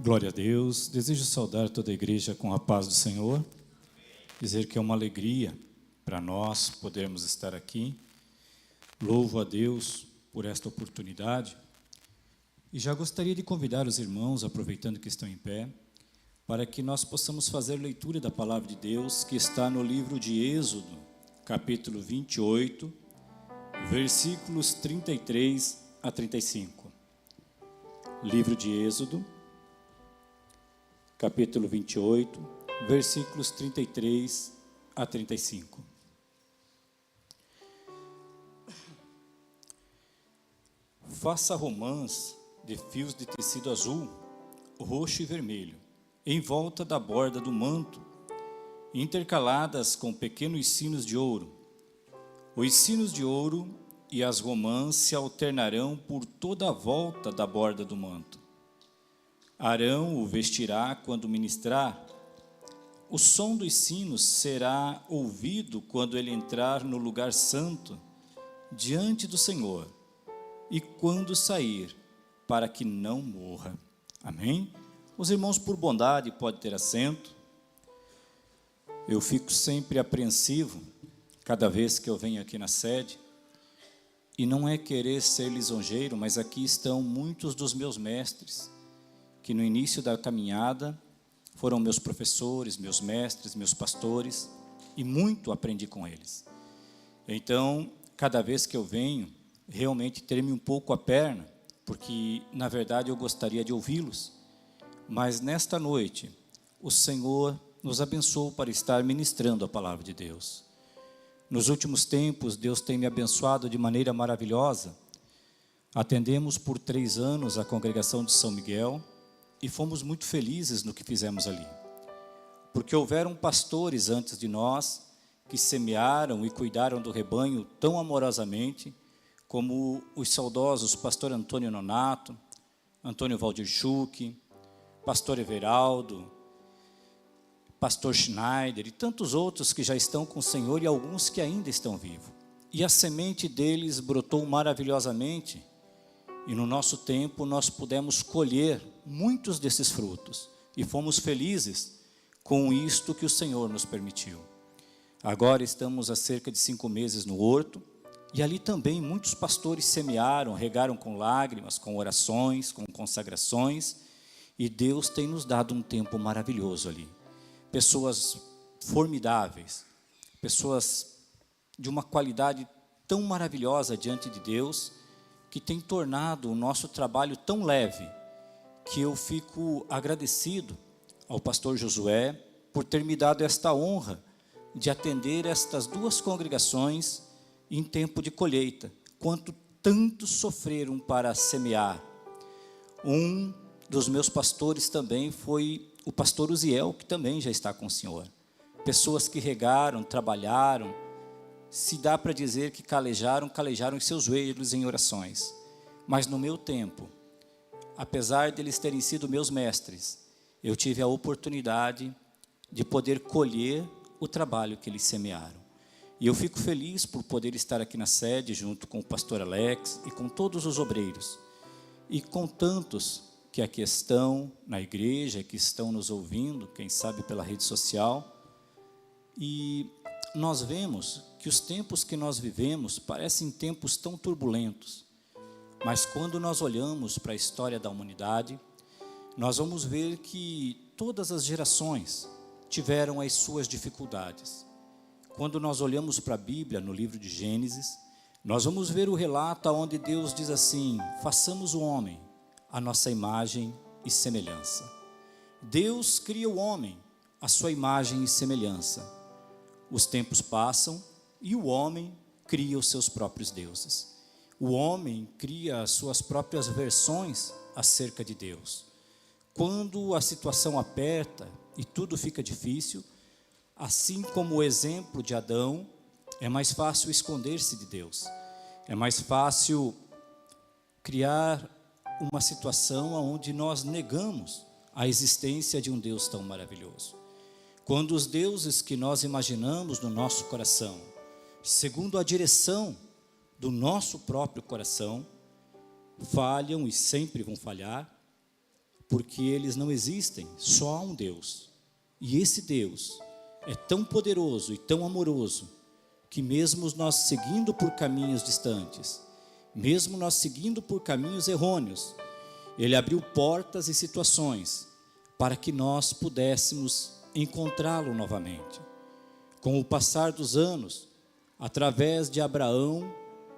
Glória a Deus. Desejo saudar toda a igreja com a paz do Senhor. Dizer que é uma alegria para nós podermos estar aqui. Louvo a Deus por esta oportunidade. E já gostaria de convidar os irmãos, aproveitando que estão em pé, para que nós possamos fazer leitura da palavra de Deus, que está no livro de Êxodo, capítulo 28, versículos 33 a 35. Livro de Êxodo, capítulo 28, versículos 33 a 35. Faça romãs de fios de tecido azul, roxo e vermelho, em volta da borda do manto, intercaladas com pequenos sinos de ouro. Os sinos de ouro e as romãs se alternarão por toda a volta da borda do manto. Arão o vestirá quando ministrar. O som dos sinos será ouvido quando ele entrar no lugar santo, diante do Senhor, e quando sair, para que não morra. Amém? Os irmãos, por bondade, podem ter assento. Eu fico sempre apreensivo, cada vez que eu venho aqui na sede, e não é querer ser lisonjeiro, mas aqui estão muitos dos meus mestres, que no início da caminhada foram meus professores, meus mestres, meus pastores, e muito aprendi com eles. Então, cada vez que eu venho, realmente treme um pouco a perna, porque, na verdade, eu gostaria de ouvi-los. Mas, nesta noite, o Senhor nos abençoou para estar ministrando a palavra de Deus. Nos últimos tempos, Deus tem me abençoado de maneira maravilhosa. Atendemos por 3 anos a congregação de São Miguel e fomos muito felizes no que fizemos ali. Porque houveram pastores antes de nós que semearam e cuidaram do rebanho tão amorosamente, como os saudosos pastor Antônio Nonato, Antônio Valdir Schuch, pastor Everaldo, pastor Schneider e tantos outros que já estão com o Senhor e alguns que ainda estão vivos. E a semente deles brotou maravilhosamente e no nosso tempo nós pudemos colher muitos desses frutos e fomos felizes com isto que o Senhor nos permitiu. Agora estamos há cerca de 5 meses no horto e ali também muitos pastores semearam, regaram com lágrimas, com orações, com consagrações, e Deus tem nos dado um tempo maravilhoso ali. Pessoas formidáveis, pessoas de uma qualidade tão maravilhosa diante de Deus, que tem tornado o nosso trabalho tão leve, que eu fico agradecido ao pastor Josué por ter me dado esta honra de atender estas 2 congregações em tempo de colheita, quanto tantos sofreram para semear. Um dos meus pastores também foi o pastor Uziel, que também já está com o Senhor. Pessoas que regaram, trabalharam, se dá para dizer que calejaram os seus joelhos em orações. Mas no meu tempo, apesar de eles terem sido meus mestres, eu tive a oportunidade de poder colher o trabalho que eles semearam. E eu fico feliz por poder estar aqui na sede, junto com o pastor Alex e com todos os obreiros. E com tantos que aqui estão na igreja, que estão nos ouvindo, quem sabe pela rede social. E nós vemos que os tempos que nós vivemos parecem tempos tão turbulentos. Mas quando nós olhamos para a história da humanidade, nós vamos ver que todas as gerações tiveram as suas dificuldades. Quando nós olhamos para a Bíblia, no livro de Gênesis, nós vamos ver o relato onde Deus diz assim: façamos o homem a nossa imagem e semelhança. Deus cria o homem à sua imagem e semelhança. Os tempos passam e o homem cria os seus próprios deuses. O homem cria as suas próprias versões acerca de Deus. Quando a situação aperta e tudo fica difícil, assim como o exemplo de Adão, é mais fácil esconder-se de Deus. É mais fácil criar uma situação onde nós negamos a existência de um Deus tão maravilhoso. Quando os deuses que nós imaginamos no nosso coração, segundo a direção do nosso próprio coração, falham e sempre vão falhar, porque eles não existem, só há um Deus. E esse Deus é tão poderoso e tão amoroso, que mesmo nós seguindo por caminhos distantes, mesmo nós seguindo por caminhos errôneos, Ele abriu portas e situações para que nós pudéssemos encontrá-lo novamente. Com o passar dos anos, através de Abraão,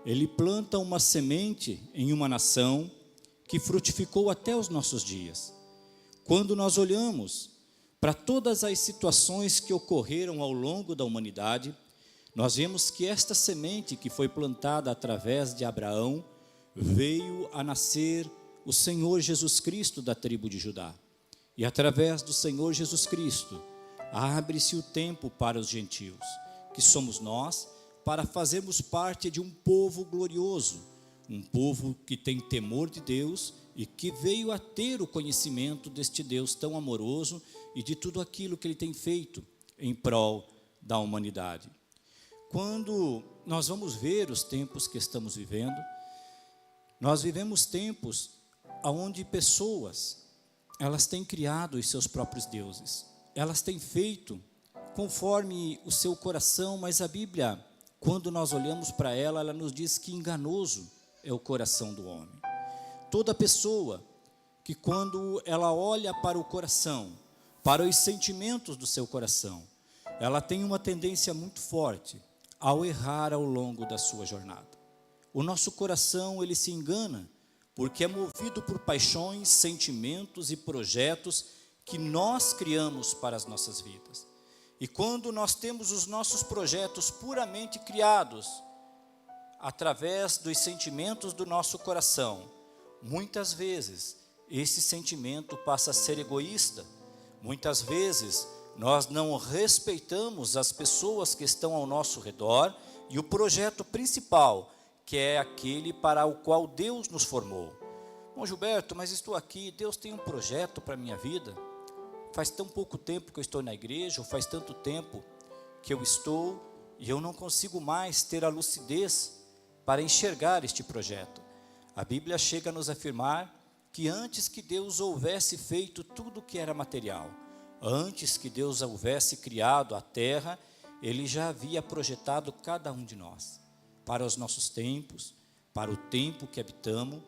Ele planta uma semente em uma nação que frutificou até os nossos dias. Quando nós olhamos para todas as situações que ocorreram ao longo da humanidade, nós vemos que esta semente que foi plantada através de Abraão, veio a nascer o Senhor Jesus Cristo da tribo de Judá. E através do Senhor Jesus Cristo, abre-se o tempo para os gentios, que somos nós, para fazermos parte de um povo glorioso, um povo que tem temor de Deus e que veio a ter o conhecimento deste Deus tão amoroso e de tudo aquilo que Ele tem feito em prol da humanidade. Quando nós vamos ver os tempos que estamos vivendo, nós vivemos tempos onde pessoas, elas têm criado os seus próprios deuses, elas têm feito conforme o seu coração, mas a Bíblia, quando nós olhamos para ela, ela nos diz que enganoso é o coração do homem. Toda pessoa que quando ela olha para o coração, para os sentimentos do seu coração, ela tem uma tendência muito forte ao errar ao longo da sua jornada. O nosso coração, ele se engana, porque é movido por paixões, sentimentos e projetos que nós criamos para as nossas vidas. E quando nós temos os nossos projetos puramente criados, através dos sentimentos do nosso coração, muitas vezes esse sentimento passa a ser egoísta. Muitas vezes nós não respeitamos as pessoas que estão ao nosso redor e o projeto principal, que é aquele para o qual Deus nos formou. Bom, Gilberto, mas estou aqui, Deus tem um projeto para a minha vida. Faz tão pouco tempo que eu estou na igreja, ou faz tanto tempo que eu estou, e eu não consigo mais ter a lucidez para enxergar este projeto. A Bíblia chega a nos afirmar que antes que Deus houvesse feito tudo o que era material, antes que Deus houvesse criado a terra, Ele já havia projetado cada um de nós, para os nossos tempos, para o tempo que habitamos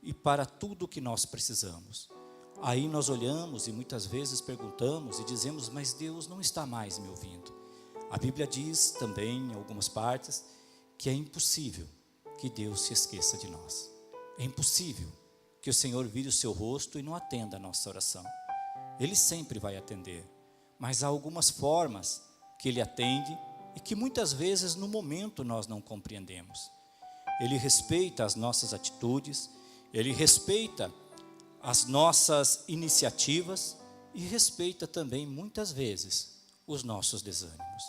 e para tudo o que nós precisamos. Aí nós olhamos e muitas vezes perguntamos e dizemos, mas Deus não está mais me ouvindo. A Bíblia diz também, em algumas partes, que é impossível que Deus se esqueça de nós. É impossível que o Senhor vire o seu rosto e não atenda a nossa oração. Ele sempre vai atender, mas há algumas formas que Ele atende e que muitas vezes no momento nós não compreendemos. Ele respeita as nossas atitudes, Ele respeita as nossas iniciativas e respeita também muitas vezes os nossos desânimos.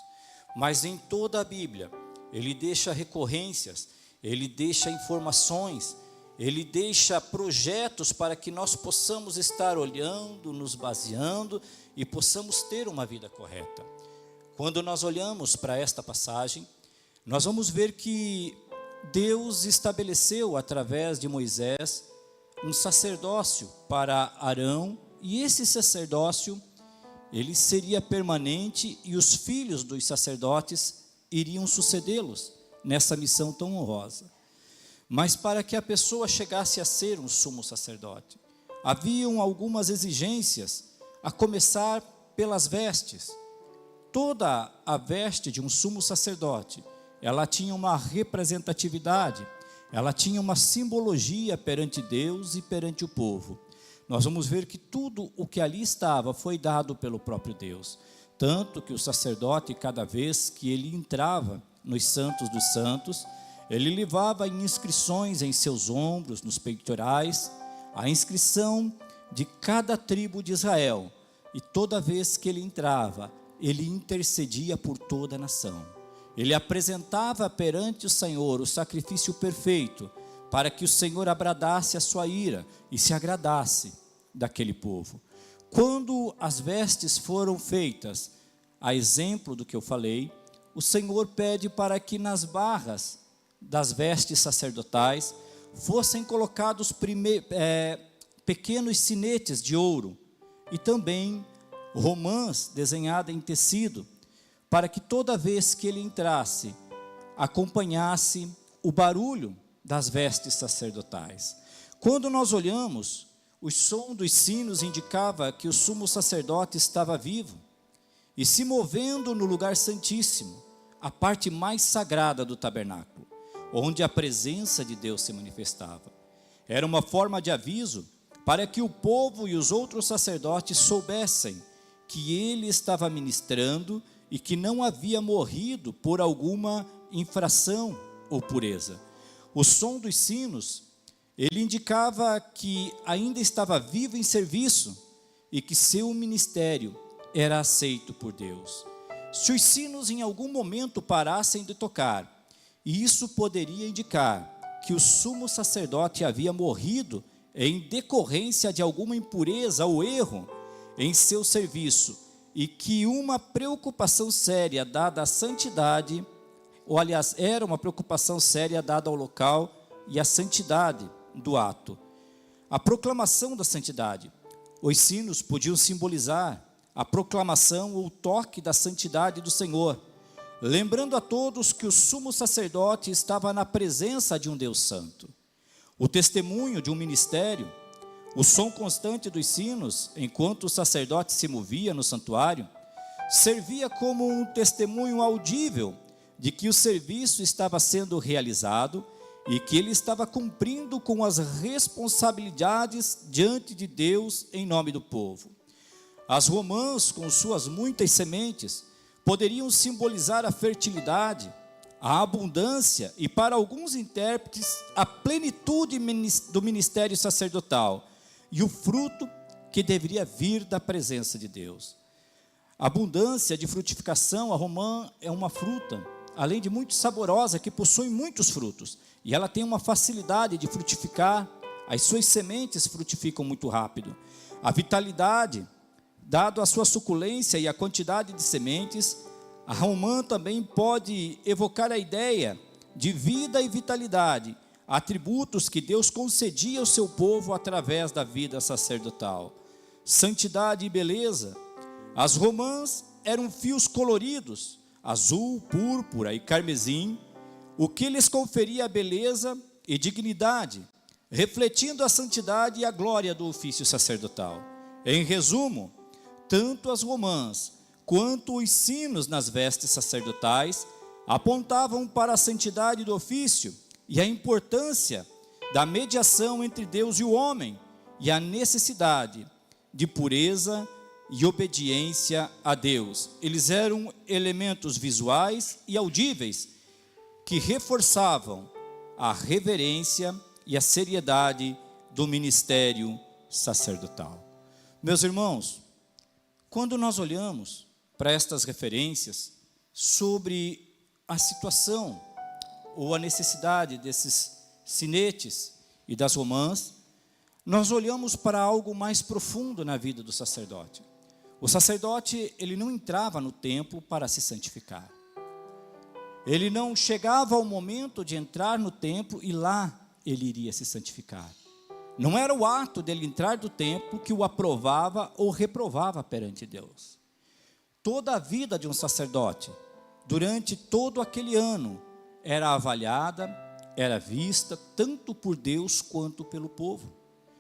Mas em toda a Bíblia, Ele deixa recorrências, Ele deixa informações, Ele deixa projetos para que nós possamos estar olhando, nos baseando e possamos ter uma vida correta. Quando nós olhamos para esta passagem, nós vamos ver que Deus estabeleceu através de Moisés um sacerdócio para Arão, e esse sacerdócio, ele seria permanente e os filhos dos sacerdotes iriam sucedê-los nessa missão tão honrosa. Mas para que a pessoa chegasse a ser um sumo sacerdote, haviam algumas exigências, a começar pelas vestes. Toda a veste de um sumo sacerdote, ela tinha uma representatividade, ela tinha uma simbologia perante Deus e perante o povo. Nós vamos ver que tudo o que ali estava foi dado pelo próprio Deus. Tanto que o sacerdote, cada vez que ele entrava nos santos dos santos, ele levava inscrições em seus ombros, nos peitorais, a inscrição de cada tribo de Israel. E toda vez que ele entrava, ele intercedia por toda a nação. Ele apresentava perante o Senhor o sacrifício perfeito, para que o Senhor abradasse a sua ira e se agradasse daquele povo. Quando as vestes foram feitas, a exemplo do que eu falei, o Senhor pede para que nas barras das vestes sacerdotais fossem colocados pequenos sinetes de ouro e também romãs desenhada em tecido, para que toda vez que ele entrasse, acompanhasse o barulho das vestes sacerdotais. Quando nós olhamos, o som dos sinos indicava que o sumo sacerdote estava vivo e se movendo no lugar santíssimo, a parte mais sagrada do tabernáculo, onde a presença de Deus se manifestava. Era uma forma de aviso para que o povo e os outros sacerdotes soubessem que ele estava ministrando e que não havia morrido por alguma infração ou pureza. O som dos sinos, ele indicava que ainda estava vivo em serviço e que seu ministério era aceito por Deus. Se os sinos em algum momento parassem de tocar, isso poderia indicar que o sumo sacerdote havia morrido em decorrência de alguma impureza ou erro em seu serviço, e que uma preocupação séria dada à santidade, ou aliás, era uma preocupação séria dada ao local e à santidade do ato. A proclamação da santidade. Os sinos podiam simbolizar a proclamação ou toque da santidade do Senhor, lembrando a todos que o sumo sacerdote estava na presença de um Deus santo. O testemunho de um ministério, o som constante dos sinos, enquanto o sacerdote se movia no santuário, servia como um testemunho audível de que o serviço estava sendo realizado e que ele estava cumprindo com as responsabilidades diante de Deus em nome do povo. As romãs, com suas muitas sementes, poderiam simbolizar a fertilidade, a abundância e, para alguns intérpretes, a plenitude do ministério sacerdotal e o fruto que deveria vir da presença de Deus. A abundância de frutificação, a romã é uma fruta, além de muito saborosa, que possui muitos frutos, e ela tem uma facilidade de frutificar, as suas sementes frutificam muito rápido. A vitalidade, dado a sua suculência e a quantidade de sementes, a romã também pode evocar a ideia de vida e vitalidade, atributos que Deus concedia ao seu povo através da vida sacerdotal. Santidade e beleza. As romãs eram fios coloridos, azul, púrpura e carmesim, o que lhes conferia beleza e dignidade, refletindo a santidade e a glória do ofício sacerdotal. Em resumo, tanto as romãs quanto os sinos nas vestes sacerdotais apontavam para a santidade do ofício e a importância da mediação entre Deus e o homem, e a necessidade de pureza e obediência a Deus. Eles eram elementos visuais e audíveis que reforçavam a reverência e a seriedade do ministério sacerdotal. Meus irmãos, quando nós olhamos para estas referências sobre a situação ou a necessidade desses sinetes e das romãs, nós olhamos para algo mais profundo na vida do sacerdote. O sacerdote, ele não entrava no templo para se santificar. Ele não chegava ao momento de entrar no templo e lá ele iria se santificar. Não era o ato dele entrar do templo que o aprovava ou reprovava perante Deus. Toda a vida de um sacerdote, durante todo aquele ano, era avaliada, era vista tanto por Deus quanto pelo povo.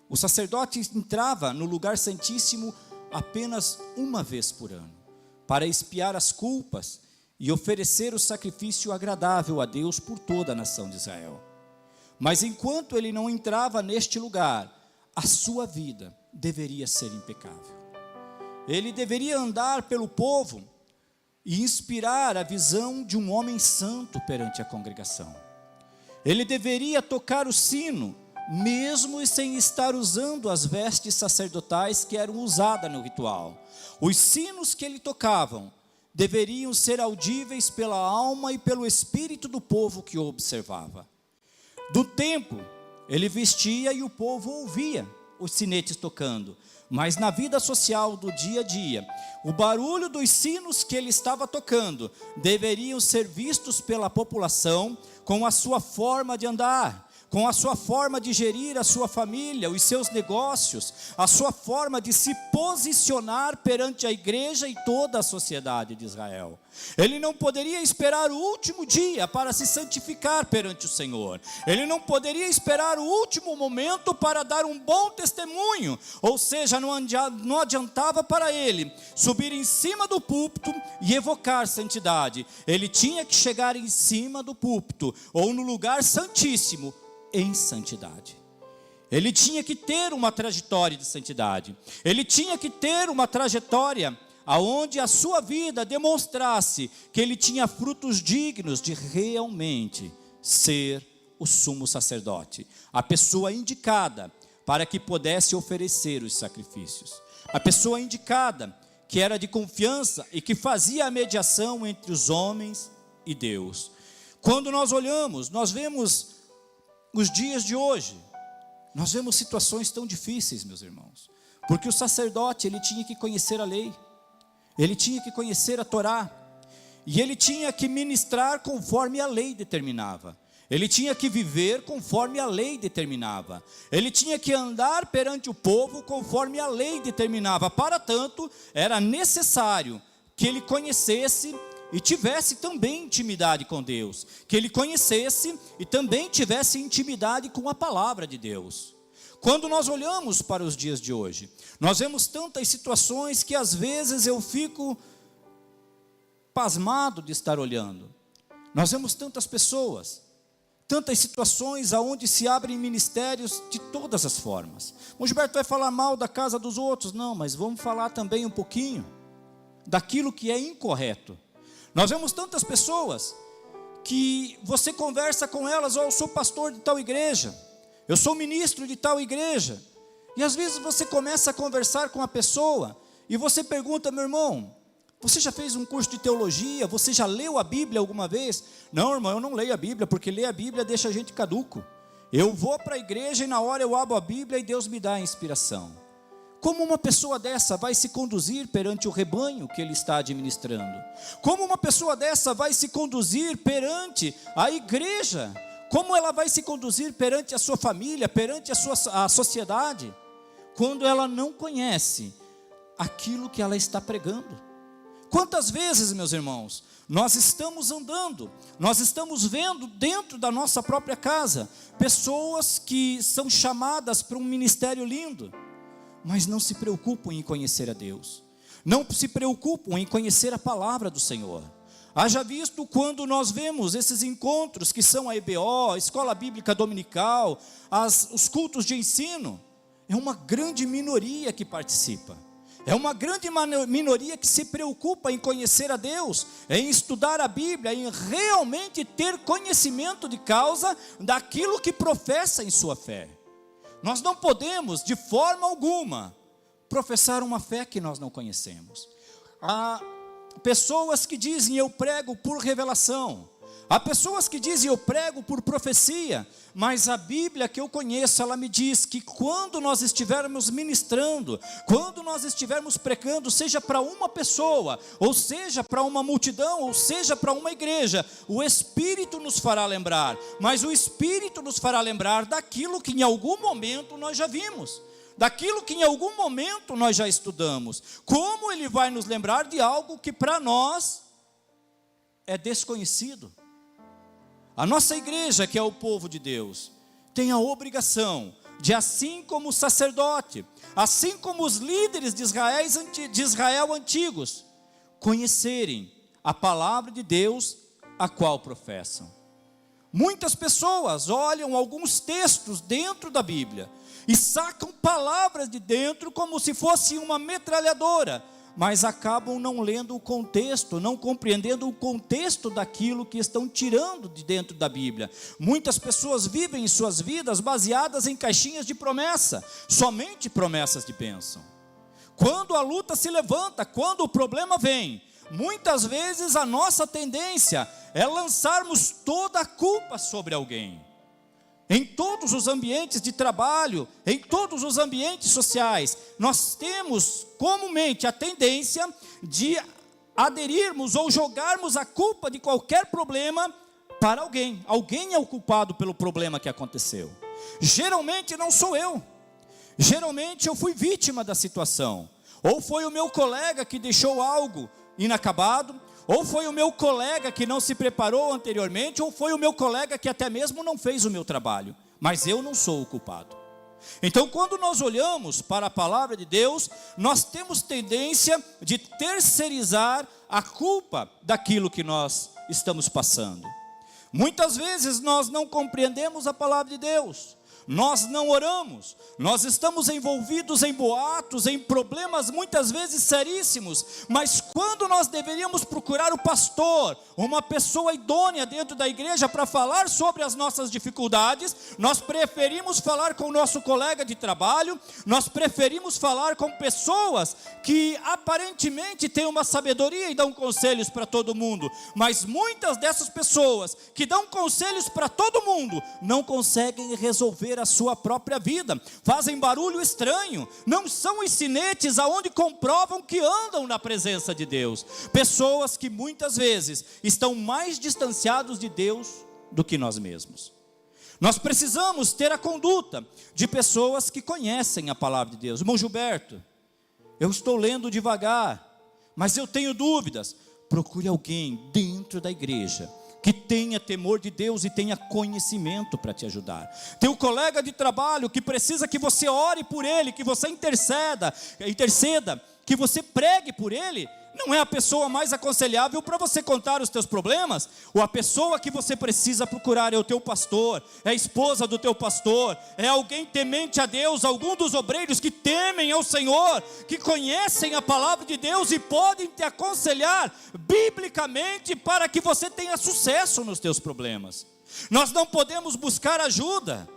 O sacerdote entrava no lugar santíssimo apenas uma vez por ano, para expiar as culpas e oferecer o sacrifício agradável a Deus por toda a nação de Israel. Mas enquanto ele não entrava neste lugar, a sua vida deveria ser impecável. Ele deveria andar pelo povo e inspirar a visão de um homem santo perante a congregação. Ele deveria tocar o sino, mesmo sem estar usando as vestes sacerdotais que eram usadas no ritual. Os sinos que ele tocavam deveriam ser audíveis pela alma e pelo espírito do povo que o observava. Do templo, ele vestia e o povo ouvia os sinetes tocando, mas na vida social do dia a dia, o barulho dos sinos que ele estava tocando deveriam ser vistos pela população com a sua forma de andar, com a sua forma de gerir a sua família, os seus negócios, a sua forma de se posicionar perante a igreja e toda a sociedade de Israel. Ele não poderia esperar o último dia para se santificar perante o Senhor. Ele não poderia esperar o último momento para dar um bom testemunho. Ou seja, não adiantava para ele subir em cima do púlpito e evocar santidade. Ele tinha que chegar em cima do púlpito ou no lugar santíssimo em santidade. Ele tinha que ter uma trajetória de santidade. Ele tinha que ter uma trajetória aonde a sua vida demonstrasse que ele tinha frutos dignos de realmente ser o sumo sacerdote, a pessoa indicada para que pudesse oferecer os sacrifícios, a pessoa indicada que era de confiança e que fazia a mediação entre os homens e Deus. Quando nós olhamos, nós vemos os dias de hoje, nós vemos situações tão difíceis, meus irmãos, porque o sacerdote, ele tinha que conhecer a lei, ele tinha que conhecer a Torá, e ele tinha que ministrar conforme a lei determinava, ele tinha que viver conforme a lei determinava, ele tinha que andar perante o povo conforme a lei determinava. Para tanto, era necessário que ele conhecesse e tivesse também intimidade com Deus, que ele conhecesse e também tivesse intimidade com a palavra de Deus. Quando nós olhamos para os dias de hoje, nós vemos tantas situações que às vezes eu fico pasmado de estar olhando. Nós vemos tantas pessoas, tantas situações aonde se abrem ministérios de todas as formas. O Gilberto vai falar mal da casa dos outros, não, mas vamos falar também um pouquinho daquilo que é incorreto. Nós vemos tantas pessoas que você conversa com elas, eu sou pastor de tal igreja, eu sou ministro de tal igreja, e às vezes você começa a conversar com a pessoa, e você pergunta, meu irmão, você já fez um curso de teologia, você já leu a Bíblia alguma vez? Não, irmão, eu não leio a Bíblia, porque ler a Bíblia deixa a gente caduco, eu vou para a igreja e na hora eu abro a Bíblia e Deus me dá a inspiração. Como uma pessoa dessa vai se conduzir perante o rebanho que ele está administrando? Como uma pessoa dessa vai se conduzir perante a igreja? Como ela vai se conduzir perante a sua família, perante a sociedade? Quando ela não conhece aquilo que ela está pregando. Quantas vezes, meus irmãos, nós estamos andando, nós estamos vendo dentro da nossa própria casa, pessoas que são chamadas para um ministério lindo, mas não se preocupam em conhecer a Deus, não se preocupam em conhecer a palavra do Senhor. Haja visto quando nós vemos esses encontros que são a EBO, a Escola Bíblica Dominical, os cultos de ensino, é uma grande minoria que participa, é uma grande minoria que se preocupa em conhecer a Deus, em estudar a Bíblia, em realmente ter conhecimento de causa daquilo que professa em sua fé. Nós não podemos, de forma alguma, professar uma fé que nós não conhecemos. Há pessoas que dizem, eu prego por revelação. Há pessoas que dizem, eu prego por profecia. Mas a Bíblia que eu conheço, ela me diz que quando nós estivermos ministrando, quando nós estivermos pregando, seja para uma pessoa, ou seja para uma multidão, ou seja para uma igreja, o Espírito nos fará lembrar. Mas o Espírito nos fará lembrar daquilo que em algum momento nós já vimos, daquilo que em algum momento nós já estudamos. Como Ele vai nos lembrar de algo que para nós é desconhecido? A nossa igreja, que é o povo de Deus, tem a obrigação de, assim como o sacerdote, assim como os líderes de Israel antigos, conhecerem a palavra de Deus a qual professam. Muitas pessoas olham alguns textos dentro da Bíblia e sacam palavras de dentro como se fosse uma metralhadora, mas acabam não lendo o contexto, não compreendendo o contexto daquilo que estão tirando de dentro da Bíblia. Muitas pessoas vivem em suas vidas baseadas em caixinhas de promessa, somente promessas de bênção. Quando a luta se levanta, quando o problema vem, muitas vezes a nossa tendência é lançarmos toda a culpa sobre alguém. Em todos os ambientes de trabalho, em todos os ambientes sociais, nós temos comumente a tendência de aderirmos ou jogarmos a culpa de qualquer problema para alguém. Alguém é o culpado pelo problema que aconteceu. Geralmente não sou eu. Geralmente eu fui vítima da situação. Ou foi o meu colega que deixou algo inacabado, ou foi o meu colega que não se preparou anteriormente, ou foi o meu colega que até mesmo não fez o meu trabalho. Mas eu não sou o culpado. Então, quando nós olhamos para a palavra de Deus, nós temos tendência de terceirizar a culpa daquilo que nós estamos passando. Muitas vezes nós não compreendemos a palavra de Deus, nós não oramos, nós estamos envolvidos em boatos, em problemas muitas vezes seríssimos, mas quando nós deveríamos procurar o pastor, uma pessoa idônea dentro da igreja para falar sobre as nossas dificuldades, nós preferimos falar com o nosso colega de trabalho, nós preferimos falar com pessoas que aparentemente têm uma sabedoria e dão conselhos para todo mundo, mas muitas dessas pessoas que dão conselhos para todo mundo, não conseguem resolver a sua própria vida, fazem barulho estranho, não são os sinetes aonde comprovam que andam na presença de Deus, pessoas que muitas vezes estão mais distanciados de Deus do que nós mesmos. Nós precisamos ter a conduta de pessoas que conhecem a palavra de Deus. Irmão Gilberto, eu estou lendo devagar, mas eu tenho dúvidas. Procure alguém dentro da igreja que tenha temor de Deus e tenha conhecimento para te ajudar. Tem um colega de trabalho que precisa que você ore por ele, que você interceda, que você pregue por ele. Não é a pessoa mais aconselhável para você contar os teus problemas, ou a pessoa que você precisa procurar é o teu pastor, é a esposa do teu pastor, é alguém temente a Deus, algum dos obreiros que temem ao Senhor, que conhecem a palavra de Deus e podem te aconselhar biblicamente para que você tenha sucesso nos teus problemas. Nós não podemos buscar ajuda,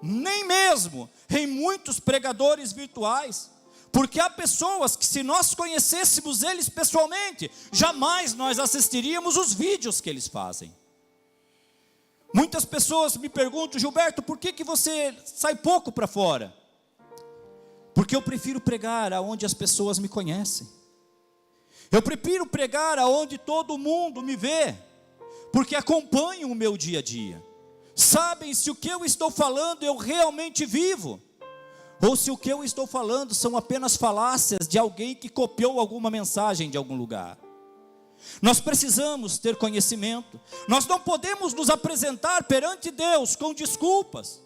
nem mesmo em muitos pregadores virtuais, porque há pessoas que, se nós conhecêssemos eles pessoalmente, jamais nós assistiríamos os vídeos que eles fazem. Muitas pessoas me perguntam: Gilberto, por que você sai pouco para fora? Porque eu prefiro pregar aonde as pessoas me conhecem. Eu prefiro pregar aonde todo mundo me vê, porque acompanham o meu dia a dia. Sabem se o que eu estou falando eu realmente vivo, ou se o que eu estou falando são apenas falácias de alguém que copiou alguma mensagem de algum lugar. Nós precisamos ter conhecimento. Nós não podemos nos apresentar perante Deus com desculpas,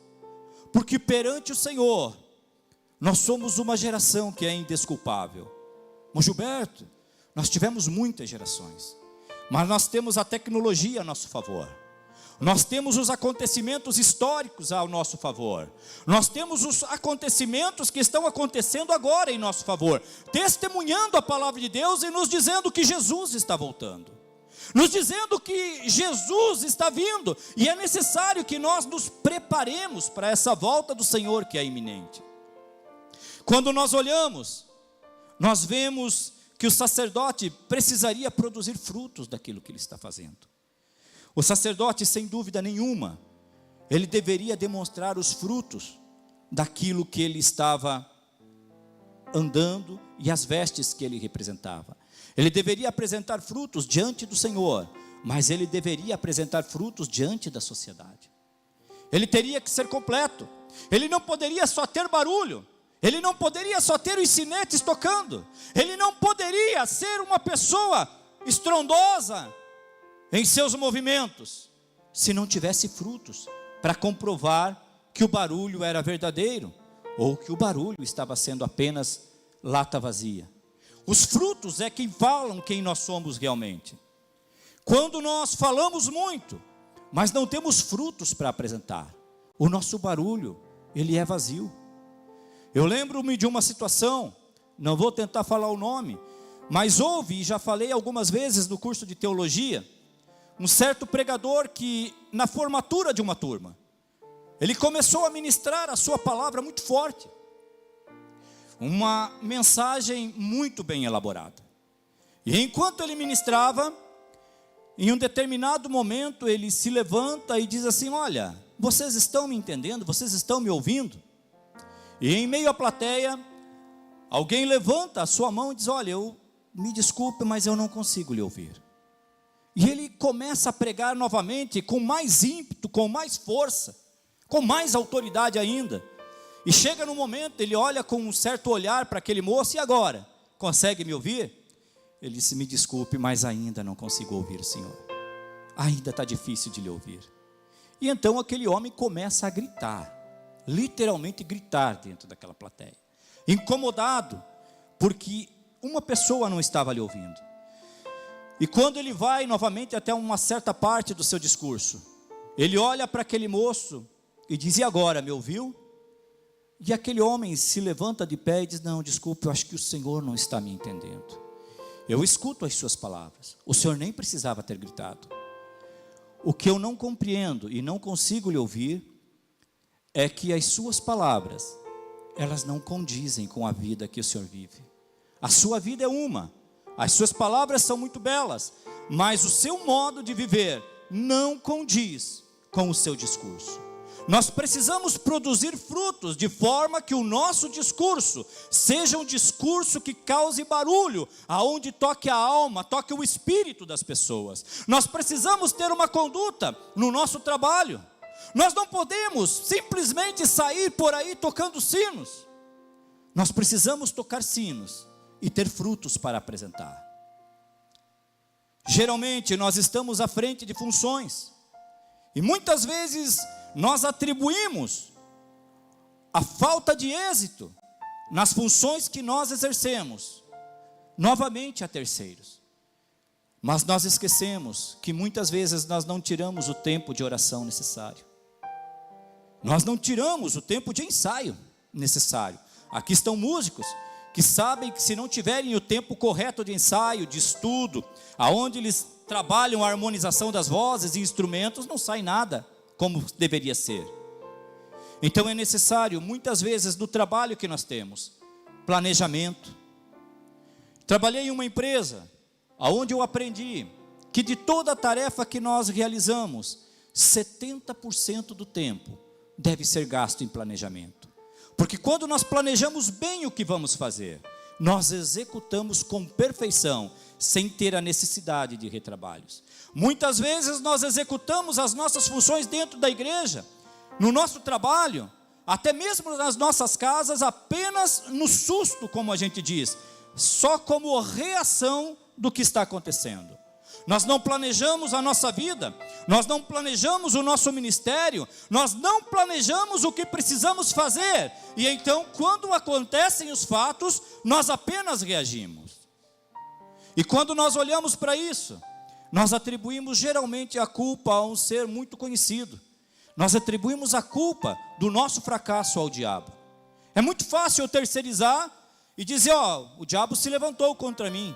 porque perante o Senhor nós somos uma geração que é indesculpável. Mas Gilberto, nós tivemos muitas gerações, mas nós temos a tecnologia a nosso favor. Nós temos os acontecimentos históricos ao nosso favor. Nós temos os acontecimentos que estão acontecendo agora em nosso favor, testemunhando a palavra de Deus e nos dizendo que Jesus está voltando, nos dizendo que Jesus está vindo, e é necessário que nós nos preparemos para essa volta do Senhor que é iminente. Quando nós olhamos, nós vemos que o sacerdote precisaria produzir frutos daquilo que ele está fazendo. O sacerdote, sem dúvida nenhuma, ele deveria demonstrar os frutos daquilo que ele estava andando e as vestes que ele representava. Ele deveria apresentar frutos diante do Senhor, mas ele deveria apresentar frutos diante da sociedade. Ele teria que ser completo. Ele não poderia só ter barulho. Ele não poderia só ter os sinetes tocando. Ele não poderia ser uma pessoa estrondosa em seus movimentos, se não tivesse frutos para comprovar que o barulho era verdadeiro, ou que o barulho estava sendo apenas lata vazia. Os frutos é quem falam quem nós somos realmente. Quando nós falamos muito, mas não temos frutos para apresentar, o nosso barulho, ele é vazio. Eu lembro-me de uma situação, não vou tentar falar o nome, mas houve, e já falei algumas vezes no curso de teologia, um certo pregador que, na formatura de uma turma, ele começou a ministrar a sua palavra muito forte, uma mensagem muito bem elaborada. E enquanto ele ministrava, em um determinado momento ele se levanta e diz assim: olha, vocês estão me entendendo? Vocês estão me ouvindo? E em meio à plateia, alguém levanta a sua mão e diz: olha, me desculpe, mas eu não consigo lhe ouvir. E ele começa a pregar novamente com mais ímpeto, com mais força, com mais autoridade ainda. E chega no momento, ele olha com um certo olhar para aquele moço, e agora? Consegue me ouvir? Ele disse, me desculpe, mas ainda não consigo ouvir o Senhor. Ainda está difícil de lhe ouvir. E então aquele homem começa a gritar, literalmente gritar dentro daquela plateia. Incomodado, porque uma pessoa não estava lhe ouvindo. E quando ele vai novamente até uma certa parte do seu discurso, ele olha para aquele moço e diz, e agora, me ouviu? E aquele homem se levanta de pé e diz, não, desculpe, eu acho que o Senhor não está me entendendo. Eu escuto as suas palavras, o Senhor nem precisava ter gritado. O que eu não compreendo e não consigo lhe ouvir, é que as suas palavras, elas não condizem com a vida que o Senhor vive. A sua vida é uma, as suas palavras são muito belas, mas o seu modo de viver não condiz com o seu discurso. Nós precisamos produzir frutos de forma que o nosso discurso seja um discurso que cause barulho, aonde toque a alma, toque o espírito das pessoas. Nós precisamos ter uma conduta no nosso trabalho. Nós não podemos simplesmente sair por aí tocando sinos. Nós precisamos tocar sinos e ter frutos para apresentar. Geralmente nós estamos à frente de funções e muitas vezes nós atribuímos a falta de êxito nas funções que nós exercemos novamente a terceiros. Mas nós esquecemos que muitas vezes nós não tiramos o tempo de oração necessário. Nós não tiramos o tempo de ensaio necessário. Aqui estão músicos que sabem que se não tiverem o tempo correto de ensaio, de estudo, aonde eles trabalham a harmonização das vozes e instrumentos, não sai nada como deveria ser. Então é necessário, muitas vezes, no trabalho que nós temos, planejamento. Trabalhei em uma empresa, onde eu aprendi que de toda a tarefa que nós realizamos, 70% do tempo deve ser gasto em planejamento. Porque quando nós planejamos bem o que vamos fazer, nós executamos com perfeição, sem ter a necessidade de retrabalhos. Muitas vezes nós executamos as nossas funções dentro da igreja, no nosso trabalho, até mesmo nas nossas casas, apenas no susto, como a gente diz, só como reação do que está acontecendo. Nós não planejamos a nossa vida, nós não planejamos o nosso ministério, nós não planejamos o que precisamos fazer, e então quando acontecem os fatos, nós apenas reagimos. E quando nós olhamos para isso, nós atribuímos geralmente a culpa a um ser muito conhecido. Nós atribuímos a culpa do nosso fracasso ao diabo. É muito fácil eu terceirizar e dizer, o diabo se levantou contra mim.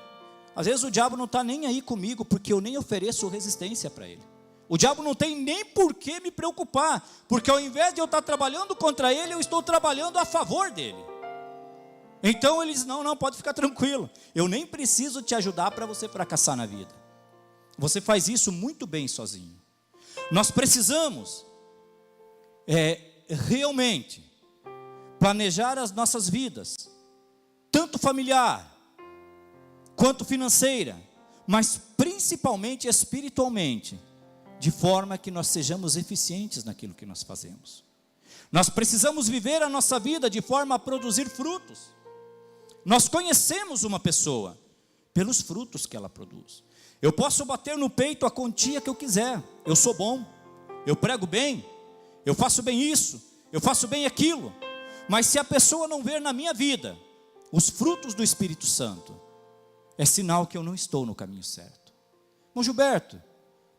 Às vezes o diabo não está nem aí comigo, porque eu nem ofereço resistência para ele. O diabo não tem nem por que me preocupar, porque ao invés de eu estar trabalhando contra ele, eu estou trabalhando a favor dele. Então ele diz, não, pode ficar tranquilo, eu nem preciso te ajudar para você fracassar na vida. Você faz isso muito bem sozinho. Nós precisamos realmente planejar as nossas vidas, tanto familiar, quanto financeira, mas principalmente espiritualmente, de forma que nós sejamos eficientes naquilo que nós fazemos. Nós precisamos viver a nossa vida de forma a produzir frutos. Nós conhecemos uma pessoa pelos frutos que ela produz. Eu posso bater no peito a quantia que eu quiser, eu sou bom, eu prego bem, eu faço bem isso, eu faço bem aquilo, mas se a pessoa não ver na minha vida os frutos do Espírito Santo, é sinal que eu não estou no caminho certo. Irmão Gilberto,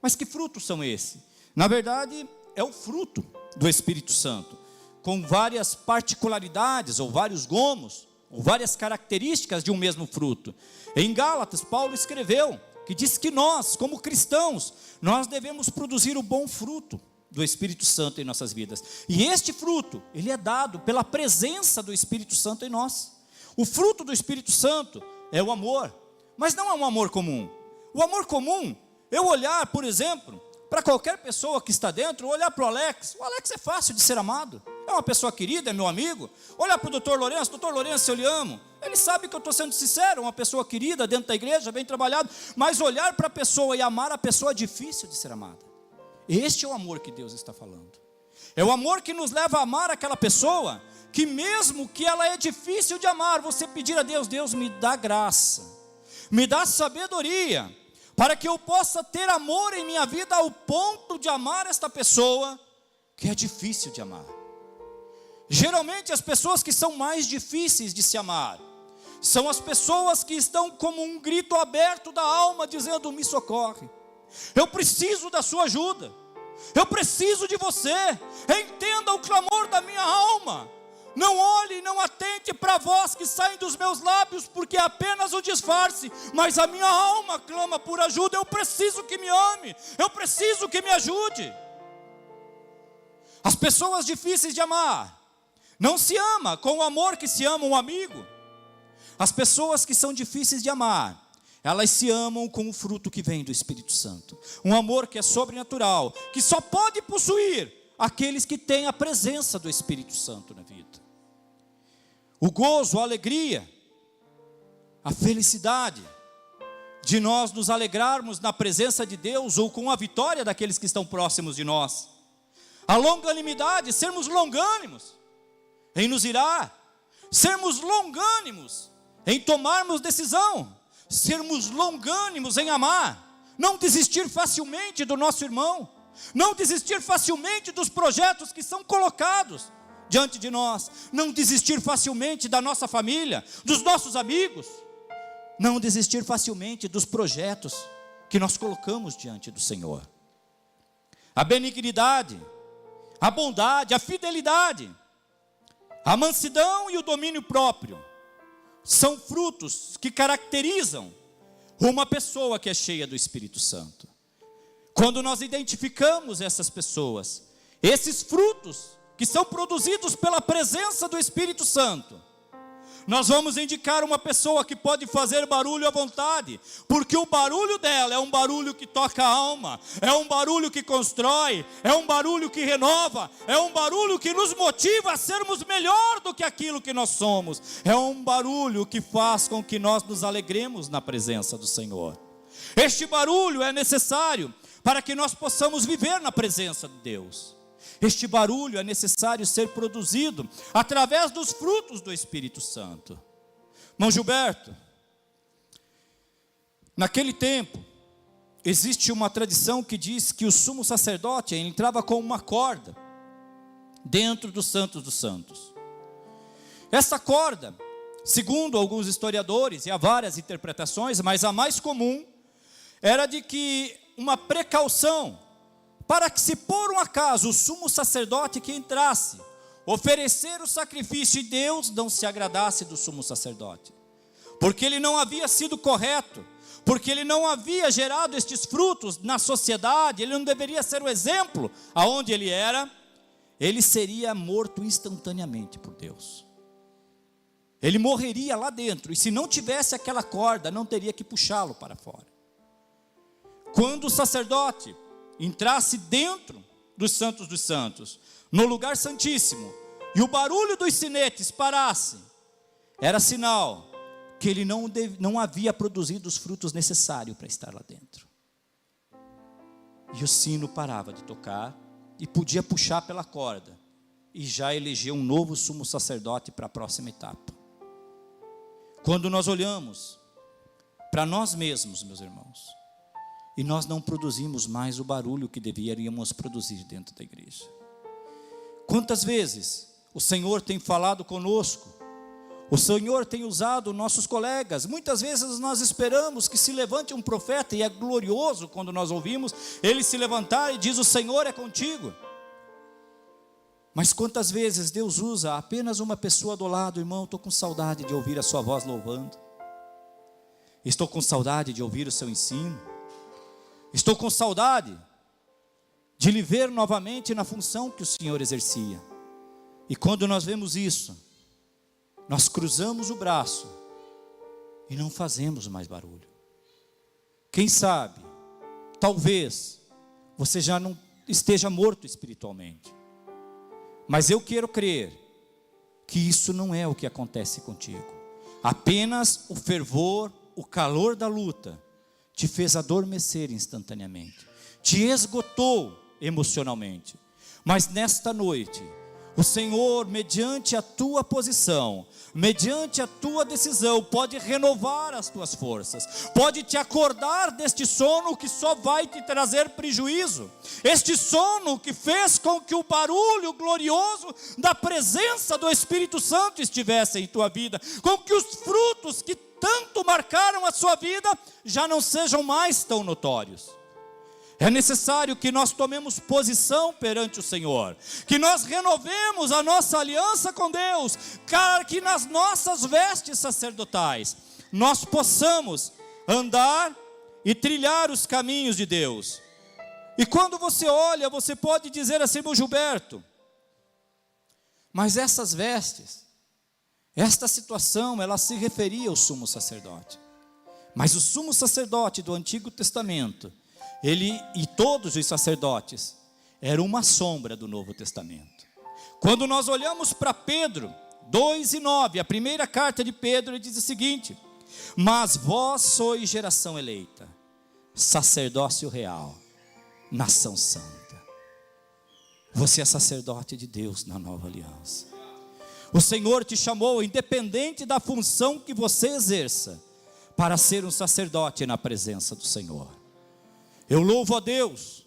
mas que frutos são esses? Na verdade, é o fruto do Espírito Santo, com várias particularidades, ou vários gomos, ou várias características de um mesmo fruto. Em Gálatas, Paulo escreveu, que diz que nós, como cristãos, nós devemos produzir o bom fruto do Espírito Santo em nossas vidas. E este fruto, ele é dado pela presença do Espírito Santo em nós. O fruto do Espírito Santo é o amor, mas não é um amor comum. O amor comum, eu olhar, por exemplo, para qualquer pessoa que está dentro, olhar para o Alex é fácil de ser amado, é uma pessoa querida, é meu amigo. Olhar para o doutor Lourenço, eu lhe amo. Ele sabe que eu estou sendo sincero, uma pessoa querida dentro da igreja, bem trabalhado, mas olhar para a pessoa e amar a pessoa é difícil de ser amada. Este é o amor que Deus está falando. É o amor que nos leva a amar aquela pessoa, que mesmo que ela é difícil de amar, você pedir a Deus, Deus me dá graça, me dá sabedoria, para que eu possa ter amor em minha vida ao ponto de amar esta pessoa, que é difícil de amar. Geralmente as pessoas que são mais difíceis de se amar, são as pessoas que estão como um grito aberto da alma, dizendo, me socorre, eu preciso da sua ajuda, eu preciso de você, entenda o clamor da minha alma, não olhe, não atente para a voz que sai dos meus lábios, porque é apenas um disfarce, mas a minha alma clama por ajuda, eu preciso que me ame, eu preciso que me ajude. As pessoas difíceis de amar, não se ama com o amor que se ama um amigo. As pessoas que são difíceis de amar, elas se amam com o fruto que vem do Espírito Santo. Um amor que é sobrenatural, que só pode possuir aqueles que têm a presença do Espírito Santo na vida. O gozo, a alegria, a felicidade de nós nos alegrarmos na presença de Deus ou com a vitória daqueles que estão próximos de nós. A longanimidade, sermos longânimos em nos irar, sermos longânimos em tomarmos decisão, sermos longânimos em amar, não desistir facilmente do nosso irmão, não desistir facilmente dos projetos que são colocados diante de nós, não desistir facilmente da nossa família, dos nossos amigos, não desistir facilmente dos projetos que nós colocamos diante do Senhor. A benignidade, a bondade, a fidelidade, a mansidão e o domínio próprio são frutos que caracterizam uma pessoa que é cheia do Espírito Santo. Quando nós identificamos essas pessoas, esses frutos que são produzidos pela presença do Espírito Santo, nós vamos indicar uma pessoa que pode fazer barulho à vontade, porque o barulho dela é um barulho que toca a alma, é um barulho que constrói, é um barulho que renova, é um barulho que nos motiva a sermos melhor do que aquilo que nós somos, é um barulho que faz com que nós nos alegremos na presença do Senhor. Este barulho é necessário para que nós possamos viver na presença de Deus. Este barulho é necessário ser produzido através dos frutos do Espírito Santo. Irmão Gilberto, naquele tempo, existe uma tradição que diz que o sumo sacerdote entrava com uma corda dentro dos santos dos santos. Essa corda, segundo alguns historiadores, e há várias interpretações, mas a mais comum era de que uma precaução, para que se por um acaso o sumo sacerdote que entrasse, oferecer o sacrifício e Deus não se agradasse do sumo sacerdote, porque ele não havia sido correto, porque ele não havia gerado estes frutos na sociedade, ele não deveria ser o exemplo aonde ele era, ele seria morto instantaneamente por Deus. Ele morreria lá dentro, e se não tivesse aquela corda, não teria que puxá-lo para fora. Quando o sacerdote entrasse dentro dos santos, no lugar santíssimo, e o barulho dos sinetes parasse, era sinal que ele não havia produzido os frutos necessários para estar lá dentro. E o sino parava de tocar, e podia puxar pela corda, e já eleger um novo sumo sacerdote para a próxima etapa. Quando nós olhamos para nós mesmos, meus irmãos, e nós não produzimos mais o barulho que deveríamos produzir dentro da igreja. Quantas vezes o Senhor tem falado conosco, o Senhor tem usado nossos colegas, muitas vezes nós esperamos que se levante um profeta, e é glorioso quando nós ouvimos ele se levantar e diz, o Senhor é contigo. Mas quantas vezes Deus usa apenas uma pessoa do lado, irmão, estou com saudade de ouvir a sua voz louvando, estou com saudade de ouvir o seu ensino, estou com saudade de lhe ver novamente na função que o Senhor exercia. E quando nós vemos isso, nós cruzamos o braço e não fazemos mais barulho. Quem sabe, talvez, você já não esteja morto espiritualmente. Mas eu quero crer que isso não é o que acontece contigo. Apenas o fervor, o calor da luta te fez adormecer instantaneamente, te esgotou emocionalmente. Mas nesta noite, o Senhor, mediante a tua posição, mediante a tua decisão, pode renovar as tuas forças, pode te acordar deste sono que só vai te trazer prejuízo, este sono que fez com que o barulho glorioso da presença do Espírito Santo estivesse em tua vida, com que os frutos que tanto marcaram a sua vida já não sejam mais tão notórios. É necessário que nós tomemos posição perante o Senhor, que nós renovemos a nossa aliança com Deus, para que nas nossas vestes sacerdotais nós possamos andar e trilhar os caminhos de Deus. E quando você olha, você pode dizer assim: meu Gilberto, mas essas vestes, esta situação, ela se referia ao sumo sacerdote. Mas o sumo sacerdote do Antigo Testamento, ele e todos os sacerdotes eram uma sombra do Novo Testamento. Quando nós olhamos para Pedro 2:9, a primeira carta de Pedro, ele diz o seguinte: mas vós sois geração eleita, sacerdócio real, nação santa. Você é sacerdote de Deus na nova aliança. O Senhor te chamou, independente da função que você exerça, para ser um sacerdote na presença do Senhor. Eu louvo a Deus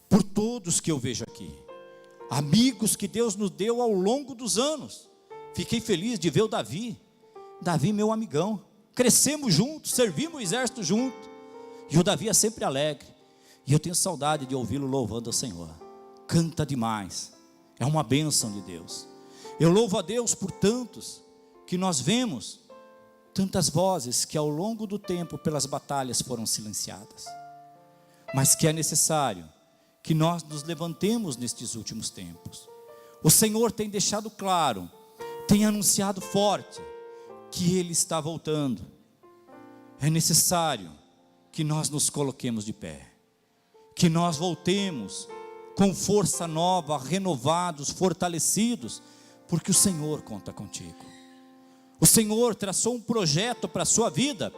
por todos que eu vejo aqui, amigos que Deus nos deu ao longo dos anos. Fiquei feliz de ver o Davi, meu amigão, crescemos juntos, servimos o exército junto, e o Davi é sempre alegre, e eu tenho saudade de ouvi-lo louvando ao Senhor. Canta demais, é uma bênção de Deus. Eu louvo a Deus por tantos que nós vemos, tantas vozes que ao longo do tempo pelas batalhas foram silenciadas, mas que é necessário que nós nos levantemos nestes últimos tempos. O Senhor tem deixado claro, tem anunciado forte que Ele está voltando. É necessário que nós nos coloquemos de pé, que nós voltemos com força nova, renovados, fortalecidos, porque o Senhor conta contigo. O Senhor traçou um projeto para a sua vida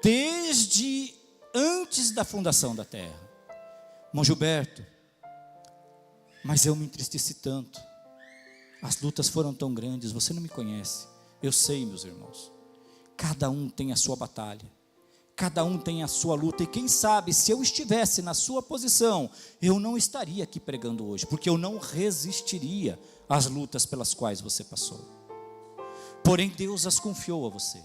desde antes da fundação da terra. Irmão Gilberto, mas eu me entristeci tanto, as lutas foram tão grandes, você não me conhece. Eu sei, meus irmãos, cada um tem a sua batalha, cada um tem a sua luta, e quem sabe se eu estivesse na sua posição, eu não estaria aqui pregando hoje, porque eu não resistiria às lutas pelas quais você passou. Porém Deus as confiou a você,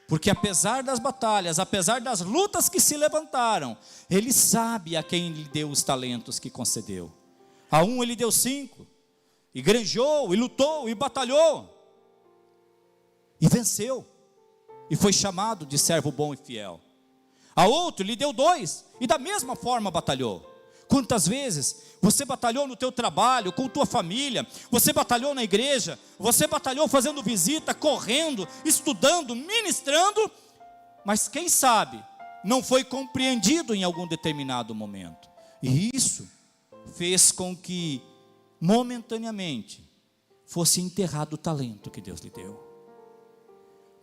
porque apesar das batalhas, apesar das lutas que se levantaram, Ele sabe a quem lhe deu os talentos que concedeu. A um Ele deu 5, e granjeou, e lutou, e batalhou, e venceu, e foi chamado de servo bom e fiel. A outro lhe deu 2, e da mesma forma batalhou. Quantas vezes você batalhou no teu trabalho, com tua família, você batalhou na igreja, você batalhou fazendo visita, correndo, estudando, ministrando, mas quem sabe não foi compreendido em algum determinado momento, e isso fez com que momentaneamente fosse enterrado o talento que Deus lhe deu.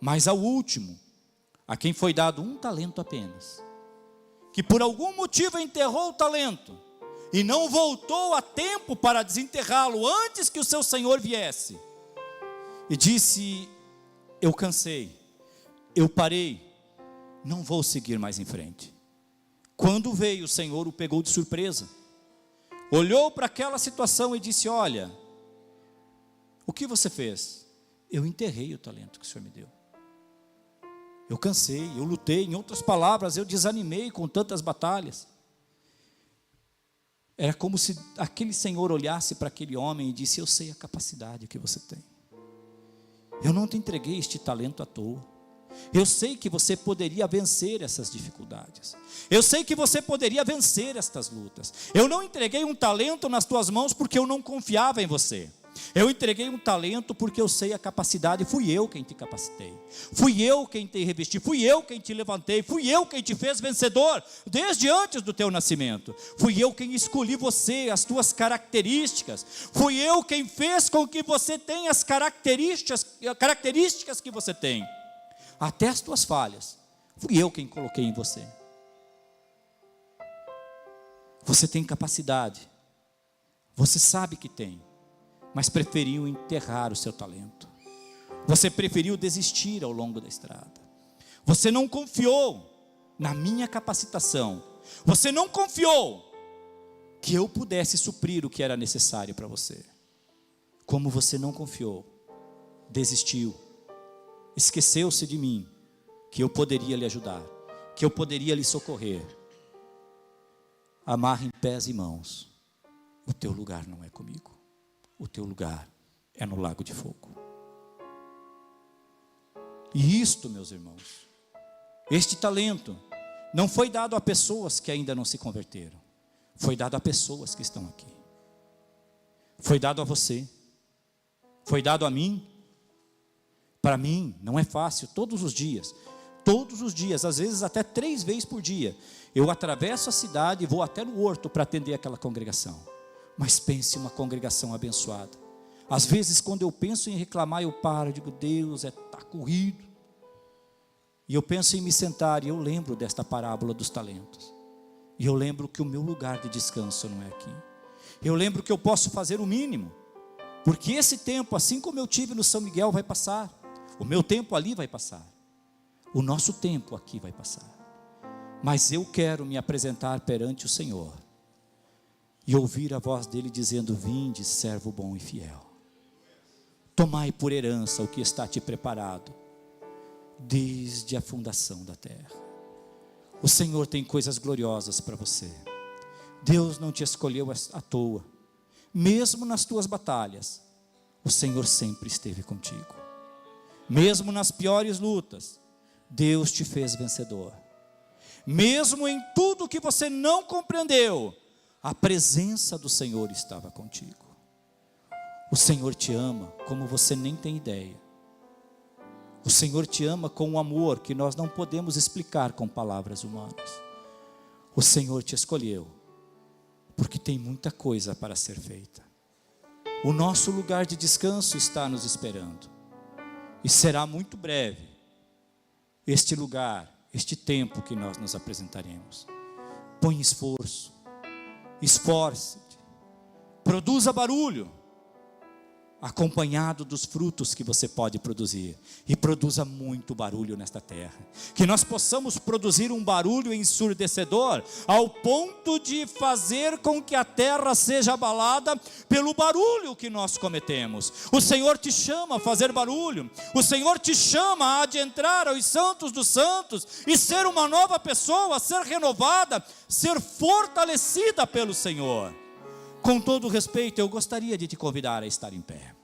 Mas ao último, a quem foi dado 1 talento apenas, que por algum motivo enterrou o talento e não voltou a tempo para desenterrá-lo antes que o seu senhor viesse, e disse: eu cansei, eu parei, não vou seguir mais em frente. Quando veio, o Senhor o pegou de surpresa, olhou para aquela situação e disse: olha, o que você fez? Eu enterrei o talento que o Senhor me deu. Eu cansei, eu lutei, em outras palavras, eu desanimei com tantas batalhas. Era como se aquele senhor olhasse para aquele homem e disse: eu sei a capacidade que você tem, eu não te entreguei este talento à toa, eu sei que você poderia vencer essas dificuldades, eu sei que você poderia vencer estas lutas, eu não entreguei um talento nas tuas mãos porque eu não confiava em você, Eu entreguei um talento porque eu sei a capacidade, fui eu quem te capacitei, fui eu quem te revesti, fui eu quem te levantei, fui eu quem te fez vencedor, desde antes do teu nascimento, fui eu quem escolhi você, as tuas características, fui eu quem fez com que você tenha as características que você tem, até as tuas falhas, fui eu quem coloquei em você. Você tem capacidade, você sabe que tem, mas preferiu enterrar o seu talento. Você preferiu desistir ao longo da estrada. Você não confiou na minha capacitação. Você não confiou que eu pudesse suprir o que era necessário para você. Como você não confiou, desistiu, esqueceu-se de mim, que eu poderia lhe ajudar, que eu poderia lhe socorrer. Amarre em pés e mãos. O teu lugar não é comigo. O teu lugar é no lago de fogo. E isto, meus irmãos, este talento não foi dado a pessoas que ainda não se converteram. Foi dado a pessoas que estão aqui. Foi dado a você. Foi dado a mim. Para mim não é fácil, todos os dias, às vezes até 3 vezes por dia, eu atravesso a cidade e vou até no horto para atender aquela congregação. Mas pense uma congregação abençoada. Às vezes quando eu penso em reclamar, eu paro, digo, Deus, está corrido. E eu penso em me sentar e eu lembro desta parábola dos talentos. E eu lembro que o meu lugar de descanso não é aqui. Eu lembro que eu posso fazer o mínimo. Porque esse tempo, assim como eu tive no São Miguel, vai passar. O meu tempo ali vai passar. O nosso tempo aqui vai passar. Mas eu quero me apresentar perante o Senhor e ouvir a voz dele dizendo: vinde, servo bom e fiel, tomai por herança o que está te preparado desde a fundação da terra. O Senhor tem coisas gloriosas para você. Deus não te escolheu à toa. Mesmo nas tuas batalhas, o Senhor sempre esteve contigo. Mesmo nas piores lutas, Deus te fez vencedor. Mesmo em tudo que você não compreendeu, a presença do Senhor estava contigo. O Senhor te ama como você nem tem ideia. O Senhor te ama com um amor que nós não podemos explicar com palavras humanas. O Senhor te escolheu porque tem muita coisa para ser feita. O nosso lugar de descanso está nos esperando. E será muito breve este lugar, este tempo que nós nos apresentaremos. Põe esforço, esforce-te, produza barulho, acompanhado dos frutos que você pode produzir, e produza muito barulho nesta terra, que nós possamos produzir um barulho ensurdecedor, ao ponto de fazer com que a terra seja abalada pelo barulho que nós cometemos. O Senhor te chama a fazer barulho, o Senhor te chama a adentrar aos santos dos santos, e ser uma nova pessoa, ser renovada, ser fortalecida pelo Senhor. Com todo respeito, eu gostaria de te convidar a estar em pé.